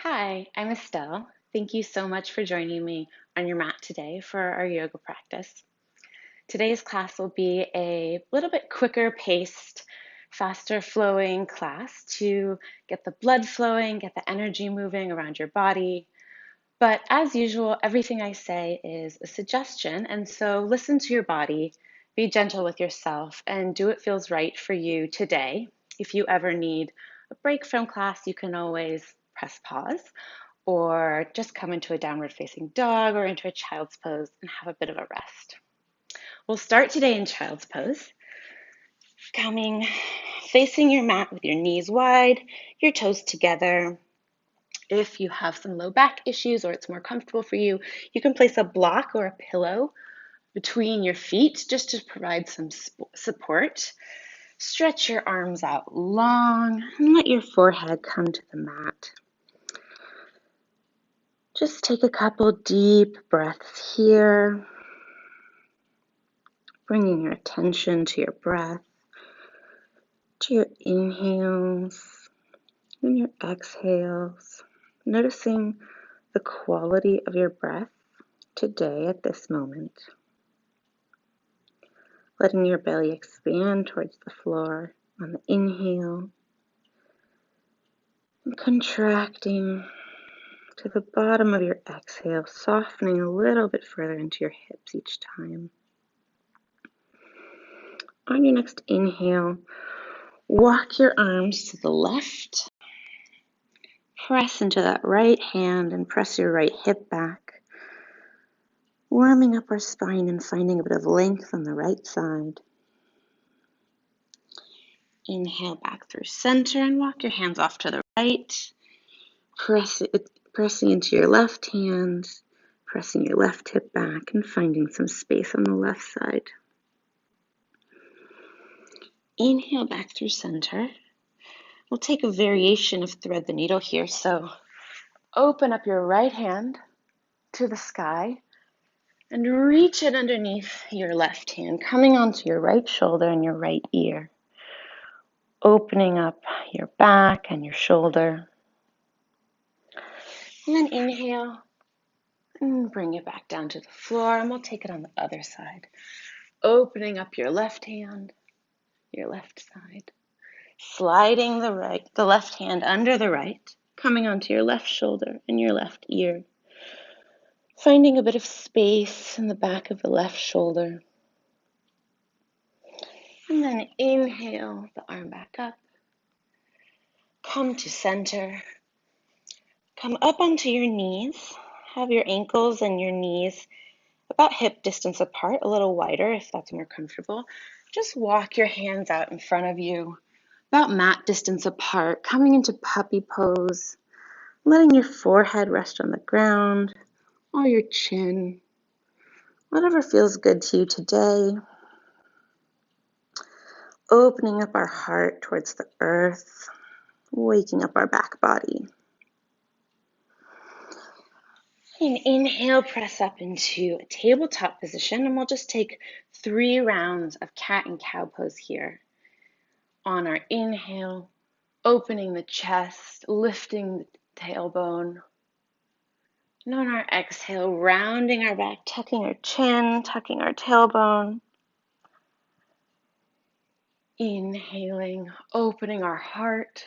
Hi, I'm Estelle. Thank you so much for joining me on your mat today for our yoga practice. Today's class will be a little bit quicker paced, faster flowing class to get the blood flowing, get the energy moving around your body. But as usual, everything I say is a suggestion, and so listen to your body, be gentle with yourself, and do what feels right for you today. If you ever need a break from class, you can always press pause or just come into a downward facing dog or into a child's pose and have a bit of a rest. We'll start today in child's pose, coming facing your mat with your knees wide, your toes together. If you have some low back issues or it's more comfortable for you, you can place a block or a pillow between your feet just to provide some support. Stretch your arms out long and let your forehead come to the mat. Just take a couple deep breaths here, bringing your attention to your breath, to your inhales and your exhales, noticing the quality of your breath today at this moment. Letting your belly expand towards the floor on the inhale and contracting to the bottom of your exhale, softening a little bit further into your hips each time. On your next inhale, walk your arms to the left. Press into that right hand and press your right hip back, warming up our spine and finding a bit of length on the right side. Inhale back through center and walk your hands off to the right. Pressing into your left hand, pressing your left hip back and finding some space on the left side. Inhale back through center. We'll take a variation of thread the needle here. So open up your right hand to the sky and reach it underneath your left hand, coming onto your right shoulder and your right ear. Opening up your back and your shoulder. And then inhale and bring it back down to the floor, and we'll take it on the other side. Opening up your left hand, your left side. Sliding the left hand under the right, coming onto your left shoulder and your left ear. Finding a bit of space in the back of the left shoulder. And then inhale the arm back up. Come to center. Come up onto your knees. Have your ankles and your knees about hip distance apart, a little wider if that's more comfortable. Just walk your hands out in front of you, about mat distance apart, coming into puppy pose, letting your forehead rest on the ground or your chin, whatever feels good to you today. Opening up our heart towards the earth, waking up our back body. And inhale, press up into a tabletop position, and we'll just take 3 rounds of cat and cow pose here. On our inhale, opening the chest, lifting the tailbone. And on our exhale, rounding our back, tucking our chin, tucking our tailbone. Inhaling, opening our heart.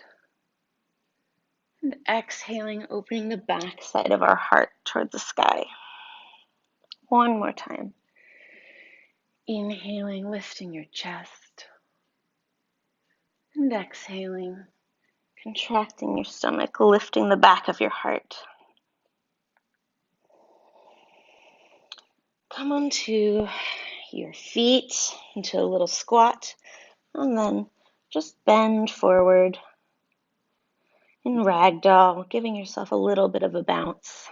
And exhaling, opening the back side of our heart toward the sky. One more time. Inhaling, lifting your chest. And exhaling, contracting your stomach, lifting the back of your heart. Come onto your feet into a little squat, and then just bend forward in ragdoll, giving yourself a little bit of a bounce.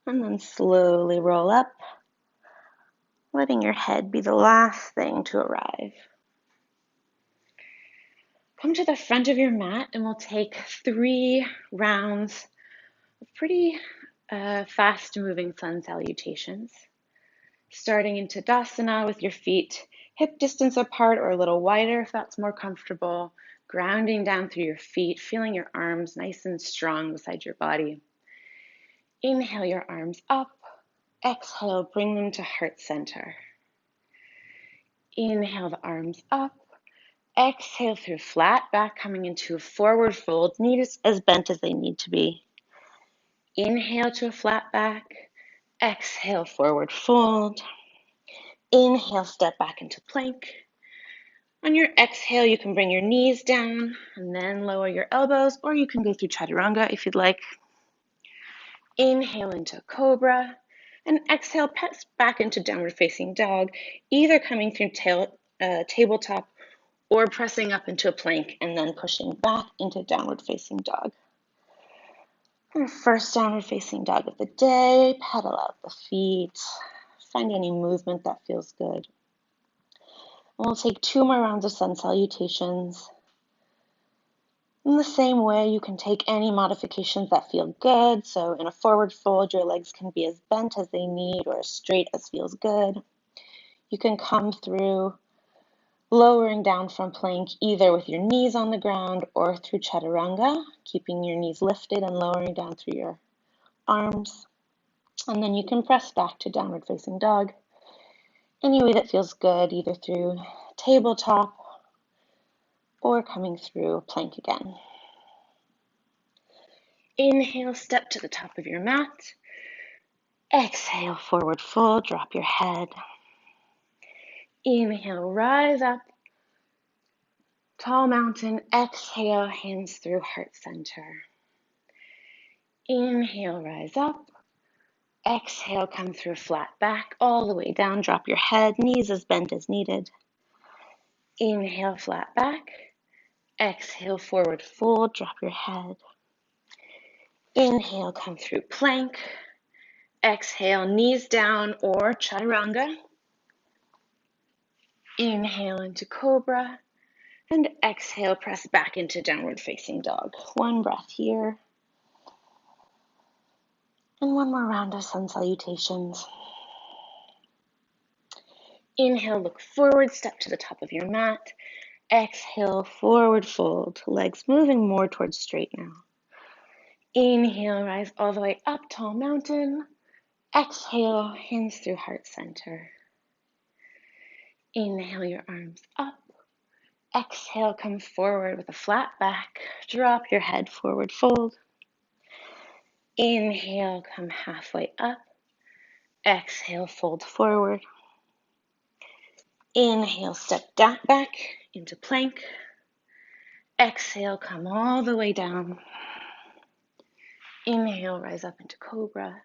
And then slowly roll up, letting your head be the last thing to arrive. Come to the front of your mat and we'll take 3 rounds of pretty fast moving sun salutations. Starting in Tadasana with your feet hip distance apart or a little wider if that's more comfortable. grounding down through your feet, feeling your arms nice and strong beside your body. Inhale your arms up. Exhale, bring them to heart center. Inhale the arms up. Exhale through flat back, coming into a forward fold, knees as bent as they need to be. Inhale to a flat back. Exhale, forward fold. Inhale, step back into plank. On your exhale, you can bring your knees down and then lower your elbows, or you can go through chaturanga if you'd like. Inhale into cobra, and exhale, press back into downward facing dog, either coming through tabletop or pressing up into a plank and then pushing back into downward facing dog. Our first downward facing dog of the day, pedal out the feet, find any movement that feels good. And we'll take 2 more rounds of sun salutations. In the same way, you can take any modifications that feel good. So in a forward fold, your legs can be as bent as they need or as straight as feels good. You can come through lowering down from plank either with your knees on the ground or through chaturanga, keeping your knees lifted and lowering down through your arms. And then you can press back to downward facing dog any way that feels good, either through tabletop or coming through plank again. Inhale, step to the top of your mat. Exhale, forward fold, drop your head. Inhale, rise up. Tall mountain. Exhale, hands through heart center. Inhale, rise up. Exhale, come through flat back all the way down. Drop your head, knees as bent as needed. Inhale, flat back. Exhale, forward fold, drop your head. Inhale, come through plank. Exhale, knees down or chaturanga. Inhale into cobra. And exhale, press back into downward facing dog. 1 breath here. And 1 more round of sun salutations. Inhale, look forward, step to the top of your mat. Exhale, forward fold, legs moving more towards straight now. Inhale, rise all the way up, tall mountain. Exhale, hands through heart center. Inhale your arms up. Exhale, come forward with a flat back. Drop your head, forward fold. Inhale, come halfway up. Exhale, fold forward. Inhale, step back into plank. Exhale, come all the way down. Inhale, rise up into cobra.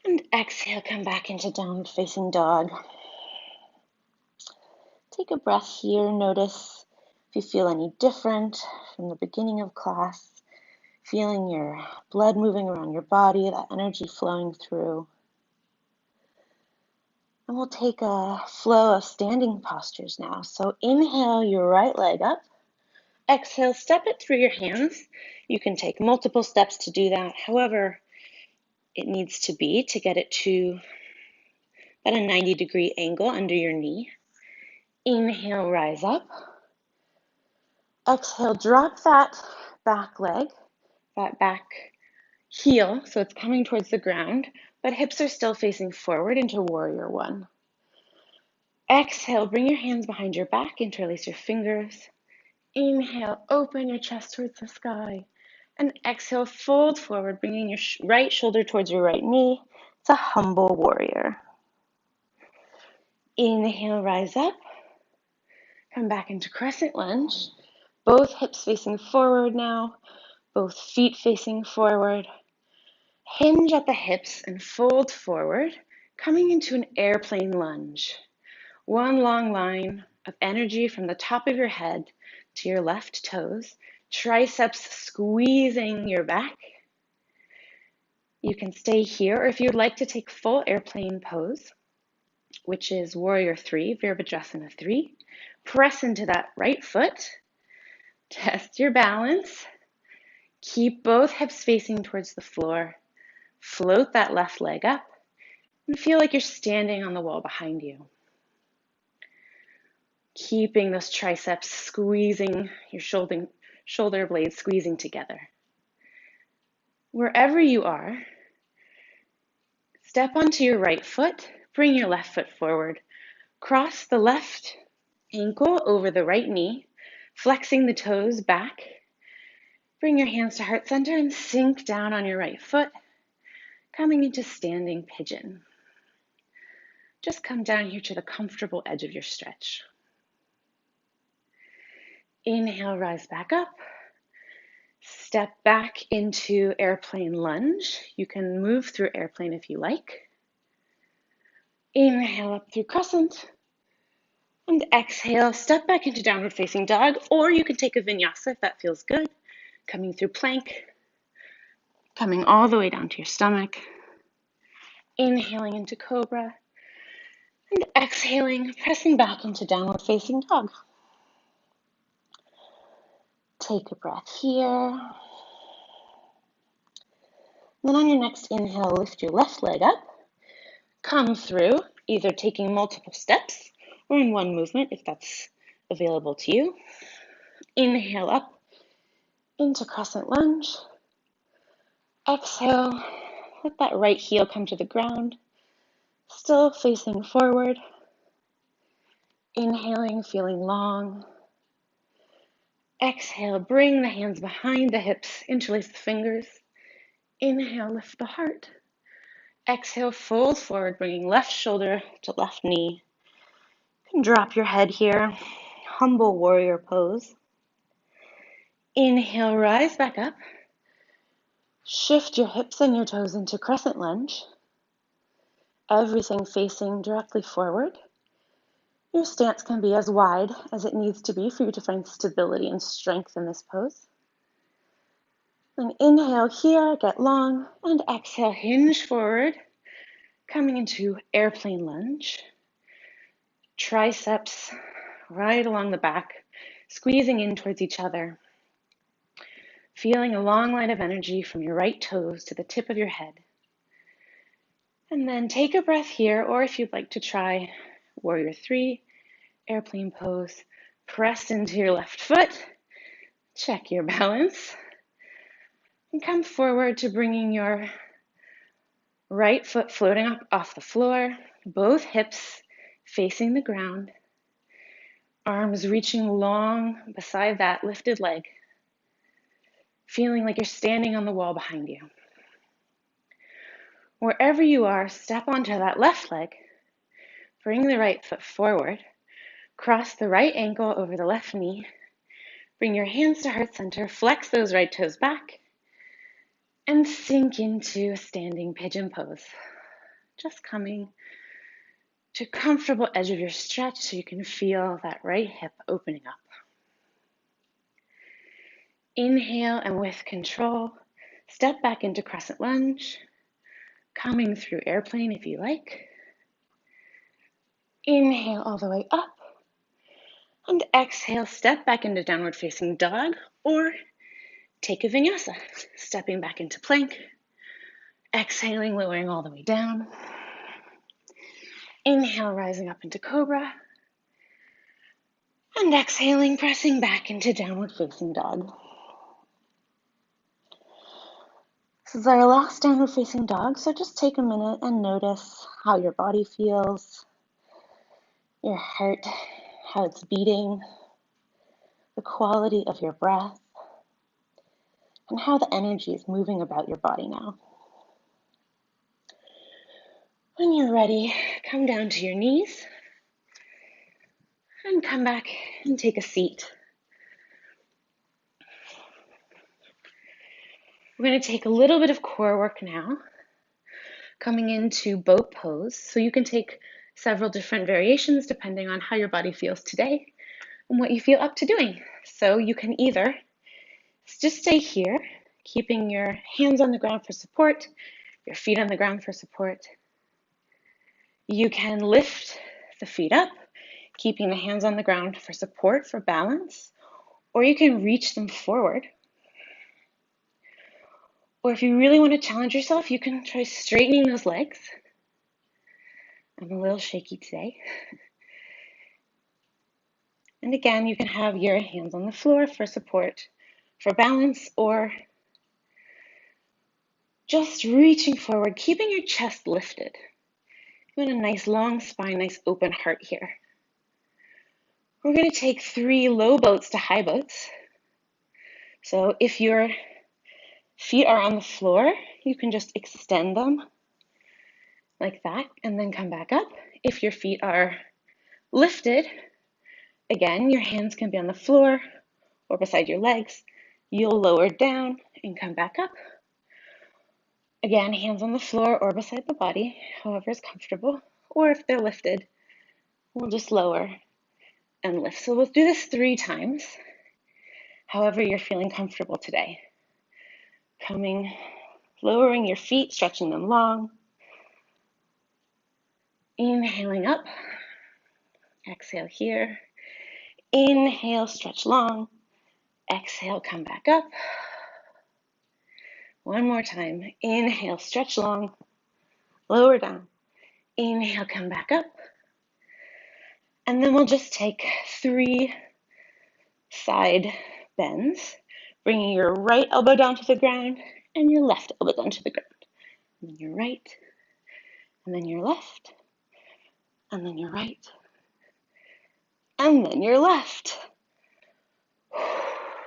And exhale, come back into downward facing dog. Take a breath here. Notice if you feel any different from the beginning of class. Feeling your blood moving around your body, that energy flowing through. And we'll take a flow of standing postures now. So inhale your right leg up. Exhale, step it through your hands. You can take multiple steps to do that. However it needs to be to get it to about a 90-degree angle under your knee. Inhale, rise up. Exhale, drop that back leg, that back heel, so it's coming towards the ground, but hips are still facing forward into warrior 1. Exhale, bring your hands behind your back, interlace your fingers. Inhale, open your chest towards the sky. And exhale, fold forward, bringing your right shoulder towards your right knee. It's a humble warrior. Inhale, rise up. Come back into crescent lunge. Both hips facing forward now. Both feet facing forward. Hinge at the hips and fold forward, coming into an airplane lunge. 1 long line of energy from the top of your head to your left toes. Triceps squeezing your back. You can stay here, or if you'd like to take full airplane pose, which is warrior 3, Virabhadrasana 3, press into that right foot. Test your balance. Keep both hips facing towards the floor. Float that left leg up and feel like you're standing on the wall behind you. keeping those triceps squeezing, your shoulder blades squeezing together. Wherever you are, step onto your right foot, bring your left foot forward, cross the left ankle over the right knee, flexing the toes back. Bring your hands to heart center and sink down on your right foot, coming into standing pigeon. Just come down here to the comfortable edge of your stretch. Inhale, rise back up. Step back into airplane lunge. You can move through airplane if you like. Inhale up through crescent. And exhale, step back into downward facing dog, or you can take a vinyasa if that feels good. Coming through plank, coming all the way down to your stomach. Inhaling into cobra. And exhaling, pressing back into downward facing dog. Take a breath here. Then on your next inhale, lift your left leg up. Come through, either taking multiple steps or in one movement if that's available to you. Inhale up into crescent lunge. Exhale, let that right heel come to the ground, still facing forward. Inhaling, feeling long. Exhale, bring the hands behind the hips, interlace the fingers. Inhale, lift the heart. Exhale, fold forward, bringing left shoulder to left knee. You can drop your head here, humble warrior pose. Inhale, rise back up. Shift your hips and your toes into crescent lunge. Everything facing directly forward. Your stance can be as wide as it needs to be for you to find stability and strength in this pose. Then inhale here, get long, and exhale, hinge forward, coming into airplane lunge. Triceps right along the back, squeezing in towards each other. Feeling a long line of energy from your right toes to the tip of your head. And then take a breath here, or if you'd like to try Warrior 3, airplane pose, press into your left foot, check your balance, and come forward to bringing your right foot floating up off the floor, both hips facing the ground, arms reaching long beside that lifted leg, feeling like you're standing on the wall behind you. Wherever you are, step onto that left leg, bring the right foot forward, cross the right ankle over the left knee, bring your hands to heart center, flex those right toes back, and sink into a standing pigeon pose. Just coming to a comfortable edge of your stretch so you can feel that right hip opening up. Inhale, and with control, step back into crescent lunge, coming through airplane if you like. Inhale all the way up, and exhale, step back into downward facing dog, or take a vinyasa, stepping back into plank, exhaling, lowering all the way down. Inhale, rising up into cobra, and exhaling, pressing back into downward facing dog. This is our last downward facing dog, so just take a minute and notice how your body feels, your heart, how it's beating, the quality of your breath, and how the energy is moving about your body now. When you're ready, come down to your knees and come back and take a seat. We're going to take a little bit of core work now, coming into boat pose. So you can take several different variations depending on how your body feels today and what you feel up to doing. So you can either just stay here, keeping your hands on the ground for support, your feet on the ground for support. You can lift the feet up, keeping the hands on the ground for support, for balance, or you can reach them forward. Or if you really want to challenge yourself, you can try straightening those legs. I'm a little shaky today. And again, you can have your hands on the floor for support, for balance, or just reaching forward, keeping your chest lifted. You want a nice long spine, nice open heart here. We're going to take 3 low boats to high boats. So if your feet are on the floor, you can just extend them like that and then come back up. If your feet are lifted, again, your hands can be on the floor or beside your legs. You'll lower down and come back up. Again, hands on the floor or beside the body, however is comfortable. Or if they're lifted, we'll just lower and lift. So we'll do this 3 times, however you're feeling comfortable today. Lowering your feet, stretching them long. Inhaling up. Exhale here. Inhale, stretch long. Exhale, come back up. One more time. Inhale, stretch long. Lower down. Inhale, come back up. And then we'll just take 3 side bends, bringing your right elbow down to the ground and your left elbow down to the ground. And then your right, and then your left, and then your right, and then your left.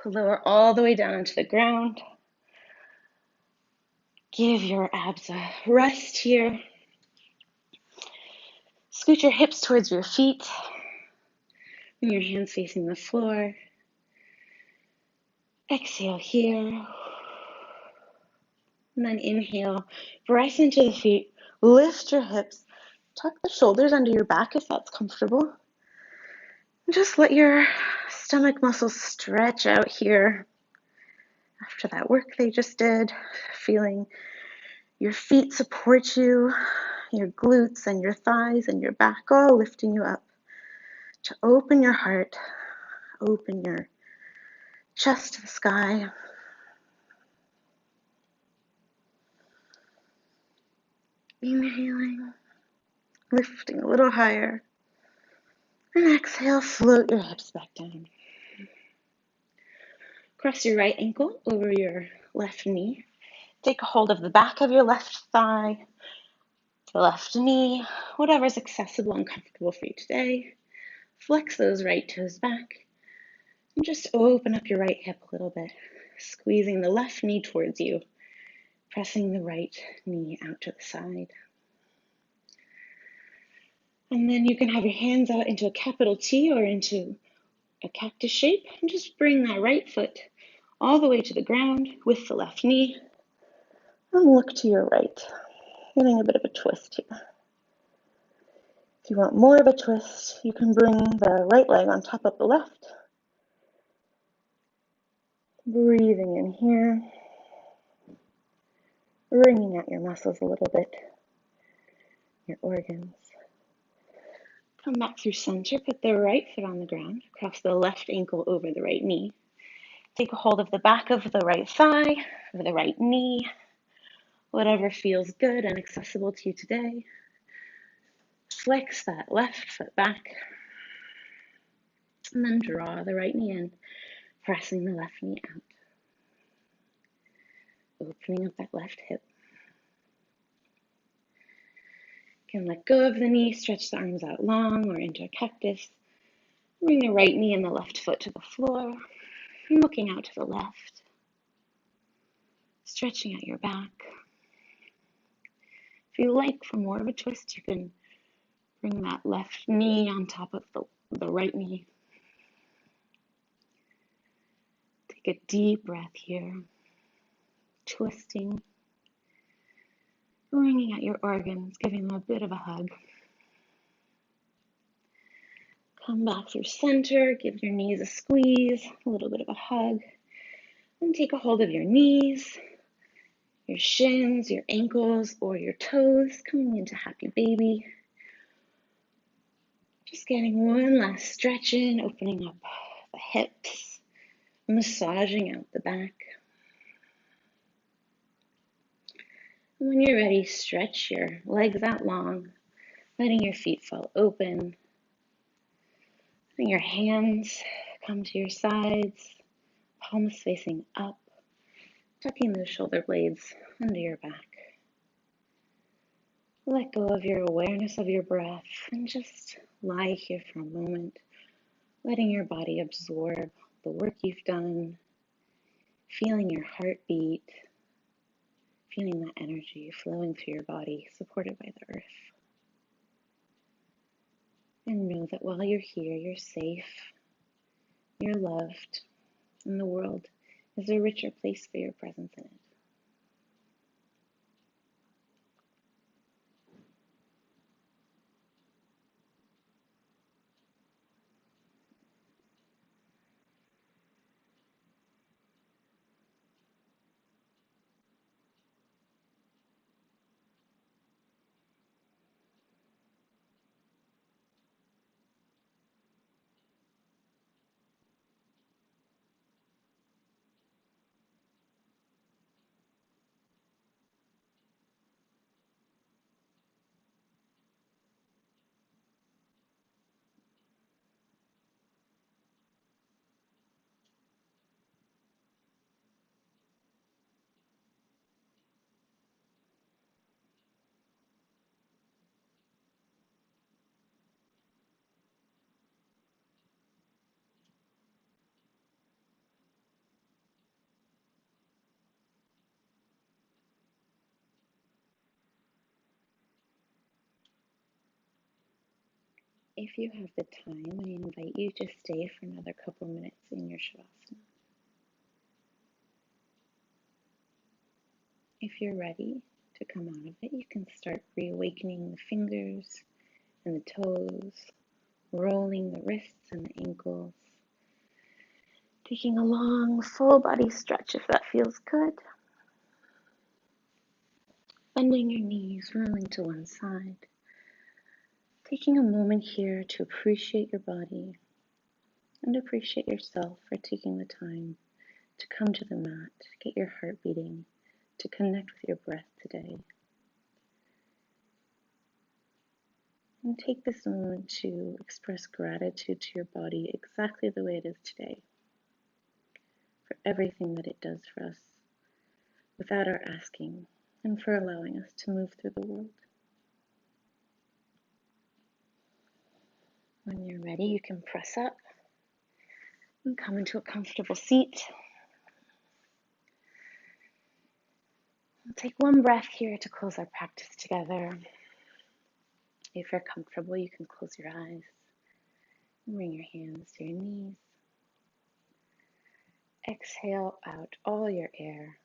Lower all the way down into the ground. Give your abs a rest here. Scoot your hips towards your feet. Bring your hands facing the floor. Exhale here. And then inhale, press into the feet. Lift your hips. Tuck the shoulders under your back if that's comfortable. And just let your stomach muscles stretch out here after that work they just did. Feeling your feet support you, your glutes and your thighs and your back all lifting you up. To open your heart, open your chest to the sky. Inhaling, lifting a little higher. And exhale, float your hips back down. Cross your right ankle over your left knee. Take a hold of the back of your left thigh, the left knee, whatever's accessible and comfortable for you today. Flex those right toes back. And just open up your right hip a little bit, squeezing the left knee towards you, pressing the right knee out to the side. And then you can have your hands out into a capital T or into a cactus shape, and just bring that right foot all the way to the ground with the left knee, and look to your right, getting a bit of a twist here. If you want more of a twist, you can bring the right leg on top of the left. Breathing in here, wringing out your muscles a little bit, your organs. Come back through center, put the right foot on the ground, cross the left ankle over the right knee. Take a hold of the back of the right thigh, or the right knee, whatever feels good and accessible to you today. Flex that left foot back, and then draw the right knee in, pressing the left knee out. Opening up that left hip. You can let go of the knee, stretch the arms out long or into a cactus. Bring the right knee and the left foot to the floor, looking out to the left. Stretching out your back. If you like, for more of a twist, you can bring that left knee on top of the right knee. Take a deep breath here, twisting, wringing out your organs, giving them a bit of a hug. Come back through center, give your knees a squeeze, a little bit of a hug, and take a hold of your knees, your shins, your ankles, or your toes, coming into happy baby. Just getting one last stretch in, opening up the hips, massaging out the back. And when you're ready, stretch your legs out long, letting your feet fall open. Bring your hands come to your sides, palms facing up, tucking those shoulder blades under your back. Let go of your awareness of your breath and just lie here for a moment, letting your body absorb the work you've done, feeling your heartbeat, feeling that energy flowing through your body, supported by the earth. And know that while you're here, you're safe, you're loved, and the world is a richer place for your presence in it. If you have the time, I invite you to stay for another couple minutes in your Shavasana. If you're ready to come out of it, you can start reawakening the fingers and the toes, rolling the wrists and the ankles, taking a long full body stretch if that feels good, bending your knees, rolling to one side, taking a moment here to appreciate your body and appreciate yourself for taking the time to come to the mat, get your heart beating, to connect with your breath today. And take this moment to express gratitude to your body exactly the way it is today, for everything that it does for us without our asking, and for allowing us to move through the world. When you're ready, you can press up and come into a comfortable seat. We'll take one breath here to close our practice together. If you're comfortable, you can close your eyes and bring your hands to your knees. Exhale out all your air.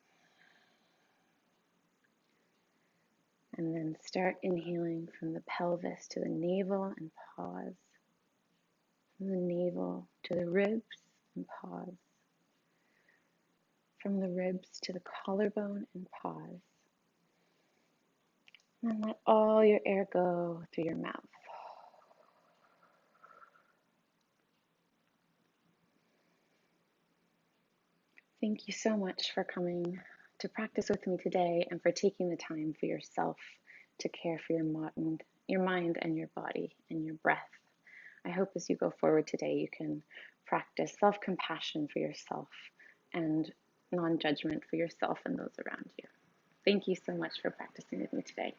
And then start inhaling from the pelvis to the navel and pause. From the navel to the ribs and pause. From the ribs to the collarbone and pause. And then let all your air go through your mouth. Thank you so much for coming to practice with me today and for taking the time for yourself to care for your mind and your body and your breath. I hope as you go forward today, you can practice self-compassion for yourself and non-judgment for yourself and those around you. Thank you so much for practicing with me today.